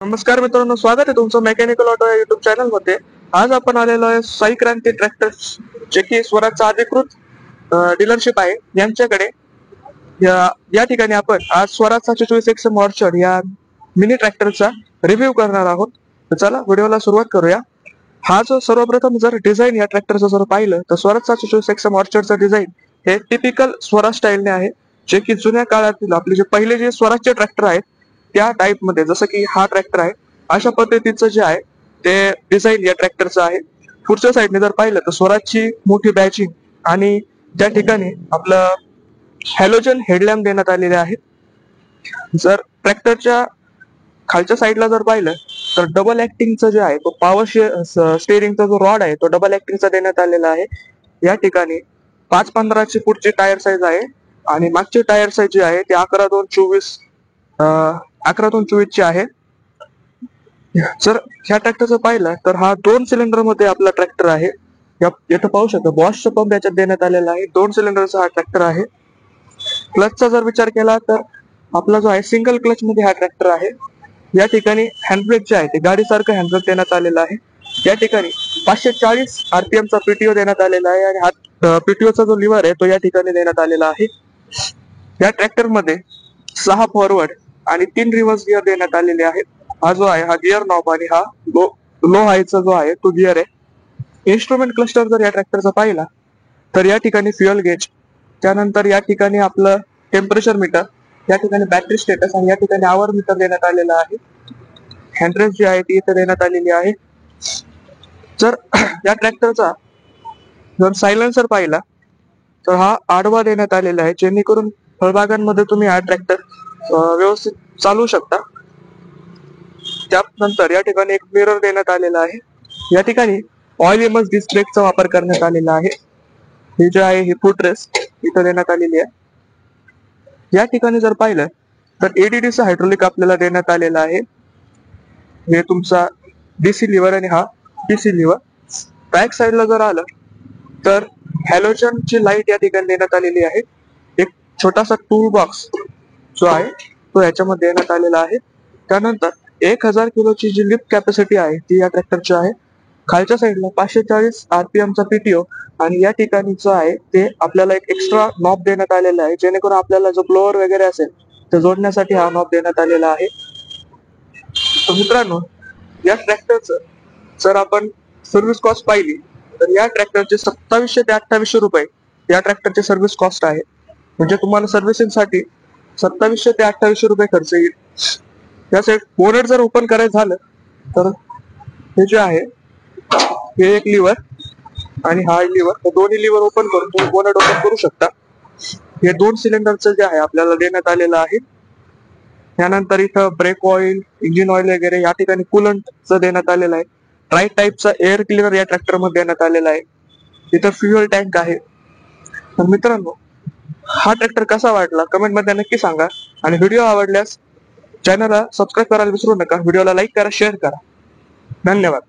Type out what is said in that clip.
नमस्कार मित्रांनो, स्वागत आहे तुमचं मेकॅनिकल ऑटो या युट्यूब चॅनल मध्ये। आज आपण आलेलो आहे साई क्रांती ट्रॅक्टर, जे की स्वराजचा अधिकृत डीलरशिप आहे यांच्याकडे। या ठिकाणी आपण आज स्वराज 724 XM ऑर्चर्ड या मिनी ट्रॅक्टरचा रिव्ह्यू करणार आहोत। तर चला व्हिडिओला सुरुवात करूया। हा जो सर्वप्रथम जर डिझाईन या ट्रॅक्टरचं जर पाहिलं तर स्वराज 724 XM ऑर्चर्डचं डिझाईन हे टिपिकल स्वराज स्टाईलने आहे, जे की जुन्या काळातील आपले जे पहिले जे स्वराजचे ट्रॅक्टर आहेत त्या टाइप मध्ये, जसं की हा ट्रॅक्टर आहे अशा पद्धतीचं जे आहे ते डिझाईन या ट्रॅक्टरचं आहे। पुढच्या साईडने जर पाहिलं तर स्वराजची मोठी बॅचिंग आणि त्या ठिकाणी आपलं हॅलोजन हेडलॅम्प देण्यात आलेले आहेत। जर ट्रॅक्टरच्या खालच्या साईडला जर पाहिलं तर डबल ऍक्टिंगचं जे आहे तो पॉवर स्टेअरिंगचा जो रॉड आहे तो डबल ऍक्टिंगचा देण्यात आलेला आहे। या ठिकाणी 5.15 ची पुढची टायर साईज आहे आणि मागची टायर साईज जी आहे ती 11-2-24 ची आहे। जर ह्या ट्रॅक्टरचं पाहिलं तर हा 2 सिलेंडर मध्ये आपला ट्रॅक्टर आहे। इथं पाहू शकता बॉशचा पंप याच्यात देण्यात आलेला आहे। 2 सिलेंडरचा हा ट्रॅक्टर आहे। क्लचचा जर विचार केला तर आपला जो आहे सिंगल क्लच मध्ये हा ट्रॅक्टर आहे। या ठिकाणी हँडब्रेक जे आहे ते गाडीसारखं हँडब्रेक देण्यात आलेला आहे। या ठिकाणी 540 RPM चा पीटीओ देण्यात आलेला आहे आणि हा पीटीओचा जो लिव्हर आहे तो या ठिकाणी देण्यात आलेला आहे। या ट्रॅक्टर मध्ये 6 फॉरवर्ड आणि 3 रिव्हर्स गिअर देण्यात आलेले आहेत। हा जो आहे हा गिअर नॉब आणि हा लो हायचा जो आहे तो गिअर आहे। इन्स्ट्रुमेंट क्लस्टर जर या ट्रॅक्टरचा पाहिला तर या ठिकाणी फ्युएल गेज, त्यानंतर या ठिकाणी आपलं टेम्परेचर मीटर, या ठिकाणी बॅटरी स्टेटस आणि या ठिकाणी आवर मीटर देण्यात आलेला आहे। हँडरेस्ट जी आहे ती इथे देण्यात आलेली आहे। जर या ट्रॅक्टरचा जर सायलेन्सर पाहिला तर हा आडवा देण्यात आलेला आहे, जेणेकरून फळबागांमध्ये तुम्ही हा ट्रॅक्टर व्यवस्थित चालवू शकता। त्यानंतर या ठिकाणी एक मिरर देण्यात आलेला आहे। या ठिकाणी ऑइल एमएस डिस्क ब्रेकचा वापर करण्यात आलेला आहे। हे जे आहे हे फुटरेस्ट इथं देण्यात आलेली आहे। या ठिकाणी जर पाहिलं तर एडीडीचा हायड्रोलिक आपल्याला देण्यात आलेला आहे। हे तुमचा डीसी लिव्हर आणि हा डीसी लिव्हर। बॅक साईडला जर आलं तर हॅलोजनची लाईट या ठिकाणी देण्यात आलेली आहे। एक छोटासा टूल बॉक्स जो आहे तो याच्यामध्ये देण्यात आलेला आहे। त्यानंतर 1000 किलोची जी लिफ्ट कॅपॅसिटी आहे ती या ट्रॅक्टरची आहे। खालच्या साईडला 540 RPM चा पीटीओ आणि या ठिकाणी जो आहे ते आपल्याला एक एक्स्ट्रा नॉब देण्यात आलेला आहे, जेणेकरून आपल्याला जो ब्लोअर वगैरे असेल ते जोडण्यासाठी हा नॉब देण्यात आलेला आहे। तर मित्रांनो, या ट्रॅक्टरचं जर आपण सर्व्हिस कॉस्ट पाहिली तर या ट्रॅक्टरचे 2700 ते 2800 रुपये या ट्रॅक्टरचे सर्व्हिस कॉस्ट आहे। म्हणजे तुम्हाला सर्व्हिसिंग साठी 2700 ते 2800 रुपये खर्च येईल। त्यासाठी बोनेट जर ओपन करायचं झालं तर हे जे आहे हे एक लिव्हर आणि हा लिव्हर, तर दोन्ही लिव्हर ओपन करून तुम्ही बोनेट ओपन करू शकता। हे 2 सिलेंडरचं जे आहे आपल्याला देण्यात आलेलं आहे। त्यानंतर इथं ब्रेक ऑइल, इंजिन ऑइल वगैरे, या ठिकाणी कूलंटचं देण्यात आलेलं आहे। राईट टाईपचा एअर क्लिनर या ट्रॅक्टर मध्ये देण्यात आलेला आहे। इथं फ्युएल टँक आहे। तर मित्रांनो, हा ट्रॅक्टर कसा वाटला कमेंट मध्ये नक्की सांगा आणि व्हिडिओ आवडल्यास चॅनलला सबस्क्राईब करायला विसरू नका। व्हिडिओला लाईक करा, शेअर करा। धन्यवाद।